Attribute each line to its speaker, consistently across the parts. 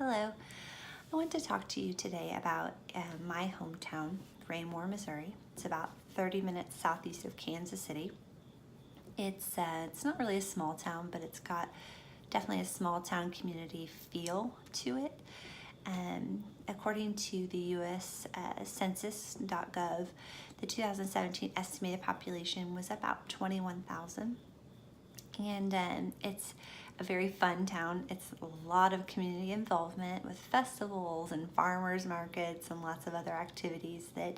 Speaker 1: Hello. I want to talk to you today about my hometown, Raymore, Missouri. It's about 30 minutes southeast of Kansas City. It's not really a small town, but it's got definitely a small town community feel to it. According to the U.S. Census.gov, the 2017 estimated population was about 21,000. And it's a very fun town. It's a lot of community involvement with festivals and farmers markets and lots of other activities that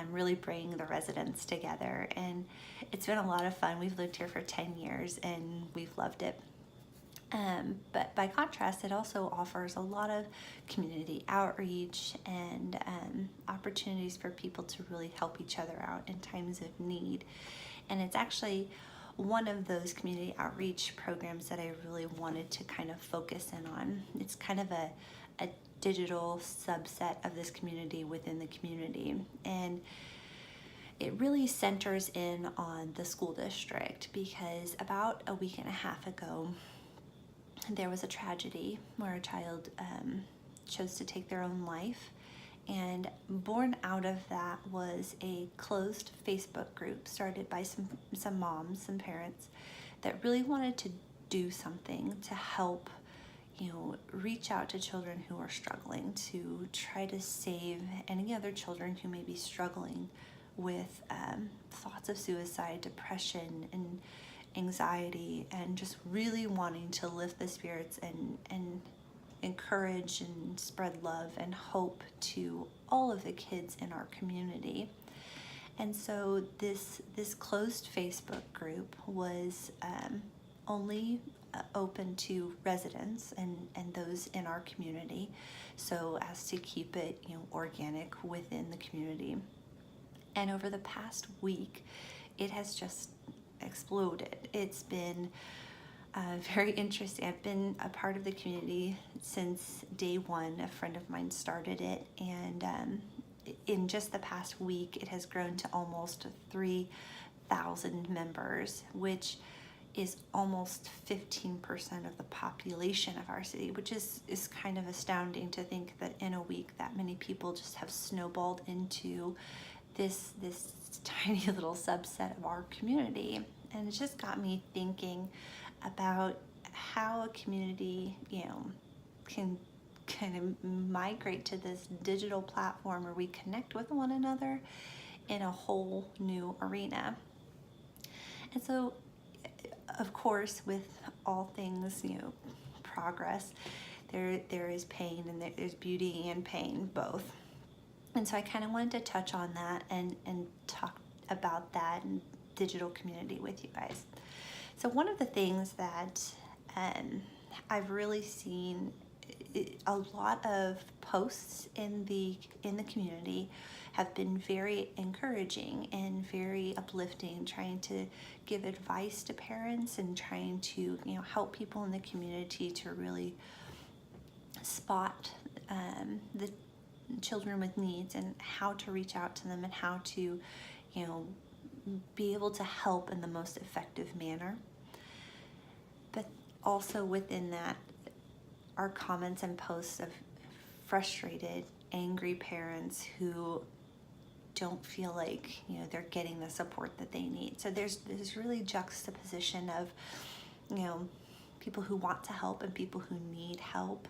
Speaker 1: really bring the residents together. And it's been a lot of fun. We've lived here for 10 years and we've loved it. But by contrast, it also offers a lot of community outreach and opportunities for people to really help each other out in times of need. And it's actually one of those community outreach programs that I really wanted to kind of focus in on. It's kind of a digital subset of this community within the community. And it really centers in on the school district because about a week and a half ago, there was a tragedy where a child chose to take their own life. And born out of that was a closed Facebook group started by some moms, some parents that really wanted to do something to help, reach out to children who are struggling, to try to save any other children who may be struggling with thoughts of suicide, depression, and anxiety, and just really wanting to lift the spirits and encourage and spread love and hope to all of the kids in our community. And so this closed Facebook group was only open to residents and those in our community, so as to keep it organic within the community. And over the past week, it has just exploded. It's been very interesting. I've been a part of the community since day one. A friend of mine started it, and in just the past week, it has grown to almost 3,000 members, which is almost 15% of the population of our city, which is kind of astounding to think that in a week that many people just have snowballed into this tiny little subset of our community. And it just got me thinking about how a community, can kind of migrate to this digital platform where we connect with one another in a whole new arena. And so, of course, with all things, progress, there is pain, and there's beauty and pain, both. And so I kind of wanted to touch on that and talk about that in digital community with you guys. So one of the things that I've really seen a lot of posts in the community have been very encouraging and very uplifting, trying to give advice to parents and trying to help people in the community to really spot the children with needs and how to reach out to them and how to be able to help in the most effective manner. But also within that are comments and posts of frustrated, angry parents who don't feel like they're getting the support that they need. So there's really juxtaposition of people who want to help and people who need help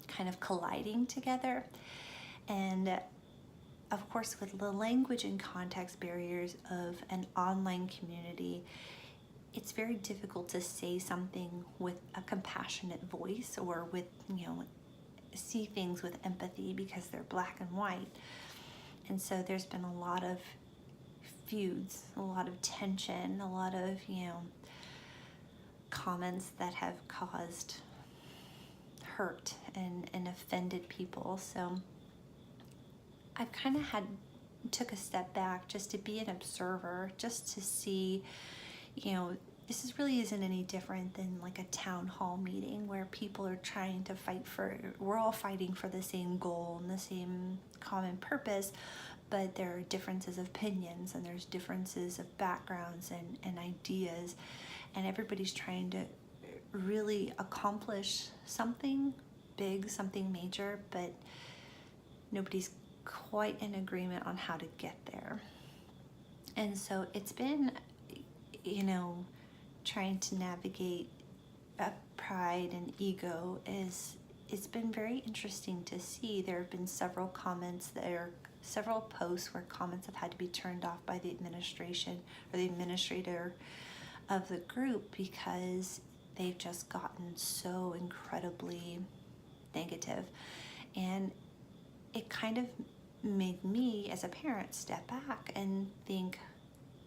Speaker 1: kind of colliding together. And of course, with the language and context barriers of an online community, it's very difficult to say something with a compassionate voice or with, see things with empathy because they're black and white. And so there's been a lot of feuds, a lot of tension, a lot of, comments that have caused hurt and offended people. So I've kind of took a step back just to be an observer, just to see, this really isn't any different than like a town hall meeting where people are trying to we're all fighting for the same goal and the same common purpose, but there are differences of opinions and there's differences of backgrounds and ideas, and everybody's trying to really accomplish something big, something major, but nobody's quite in agreement on how to get there. And so it's been, trying to navigate pride and ego it's been very interesting to see. There have been several posts where comments have had to be turned off by the administration or the administrator of the group because they've just gotten so incredibly negative. And it kind of made me as a parent step back and think,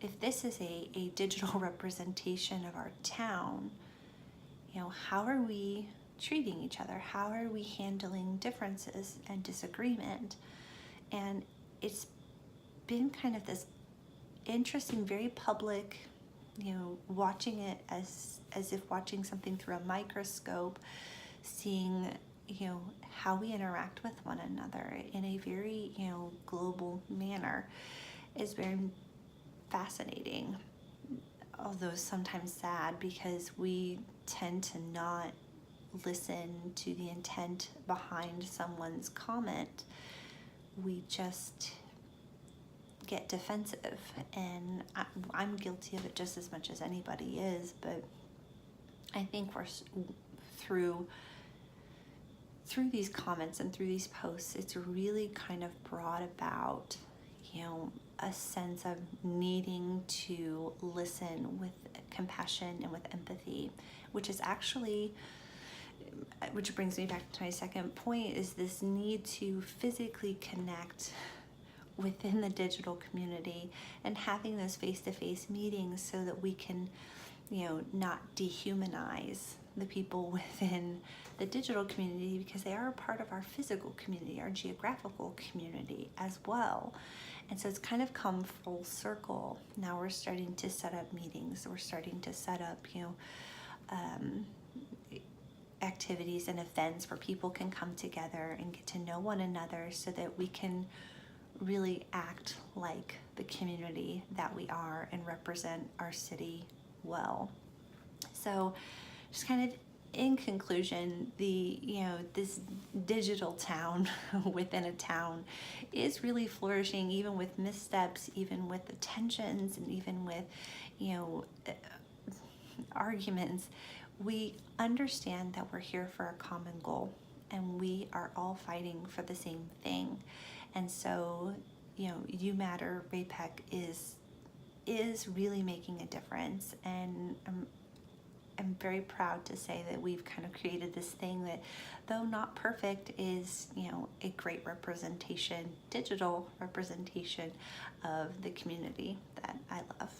Speaker 1: if this is a digital representation of our town, how are we treating each other? How are we handling differences and disagreement? And it's been kind of this interesting, very public, watching it as if watching something through a microscope, seeing, how we interact with one another in a very, global manner is very fascinating, although sometimes sad, because we tend to not listen to the intent behind someone's comment. We just get defensive, and I'm guilty of it just as much as anybody is. But I think we're through these comments and through these posts, it's really kind of brought about, a sense of needing to listen with compassion and with empathy, which brings me back to my second point, is this need to physically connect within the digital community and having those face-to-face meetings so that we can, not dehumanize the people within the digital community, because they are a part of our physical community, our geographical community as well. And so it's kind of come full circle. Now we're starting to set up meetings. We're starting to set up, activities and events where people can come together and get to know one another so that we can really act like the community that we are and represent our city well. So just kind of in conclusion, this digital town within a town is really flourishing, even with missteps, even with the tensions, and even with, arguments. We understand that we're here for a common goal, and we are all fighting for the same thing. And so, You Matter RAPEC is really making a difference, and I'm very proud to say that we've kind of created this thing that, though not perfect, is, a great representation, digital representation of the community that I love.